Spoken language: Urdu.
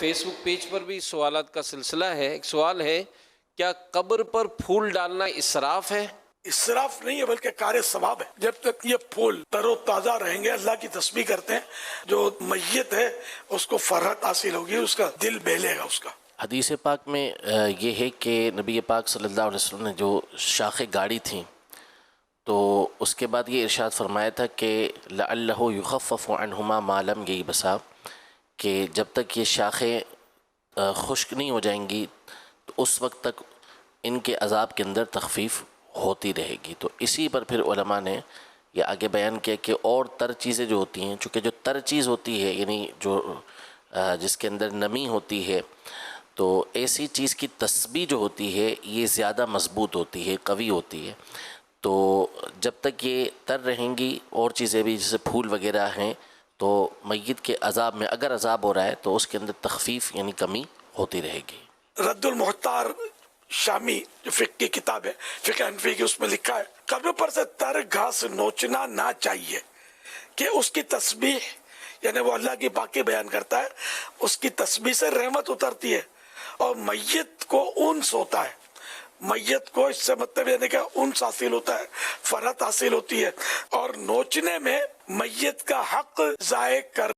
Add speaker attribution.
Speaker 1: فیس بک پیج پر بھی سوالات کا سلسلہ ہے. ایک سوال ہے، کیا قبر پر پھول ڈالنا اسراف ہے؟
Speaker 2: اسراف نہیں ہے بلکہ کار ثواب ہے. جب تک یہ پھول تر و تازہ رہیں گے اللہ کی تسبیح کرتے ہیں، جو میت ہے اس کو فرحت حاصل ہوگی، اس کا دل بہلے گا اس کا.
Speaker 3: حدیث پاک میں یہ ہے کہ نبی پاک صلی اللہ علیہ وسلم نے جو شاخیں گاڑی تھیں تو اس کے بعد یہ ارشاد فرمایا تھا کہ لعلہ یخفف عنہما ما لم ییبسا، کہ جب تک یہ شاخیں خشک نہیں ہو جائیں گی تو اس وقت تک ان کے عذاب کے اندر تخفیف ہوتی رہے گی. تو اسی پر پھر علماء نے یہ آگے بیان کیا کہ اور تر چیزیں جو ہوتی ہیں، چونکہ جو تر چیز ہوتی ہے یعنی جو جس کے اندر نمی ہوتی ہے، تو ایسی چیز کی تسبیح جو ہوتی ہے یہ زیادہ مضبوط ہوتی ہے، قوی ہوتی ہے. تو جب تک یہ تر رہیں گی اور چیزیں بھی جیسے پھول وغیرہ ہیں تو میت کے عذاب میں اگر عذاب ہو رہا ہے تو اس کے اندر تخفیف یعنی کمی ہوتی رہے گی.
Speaker 2: رد المحتار شامی جو فقہ کی کتاب ہے، فقہ حنفی کی، اس میں لکھا ہے قبر پر سے تر گھاس نوچنا نہ چاہیے کہ اس کی تسبیح، یعنی وہ اللہ کی پاکی بیان کرتا ہے، اس کی تسبیح سے رحمت اترتی ہے اور میت کو انس ہوتا ہے. میت کو اس سے مطلب یعنی کہ انس حاصل ہوتا ہے، فرحت حاصل ہوتی ہے، اور نوچنے میں میت کا حق ضائع کر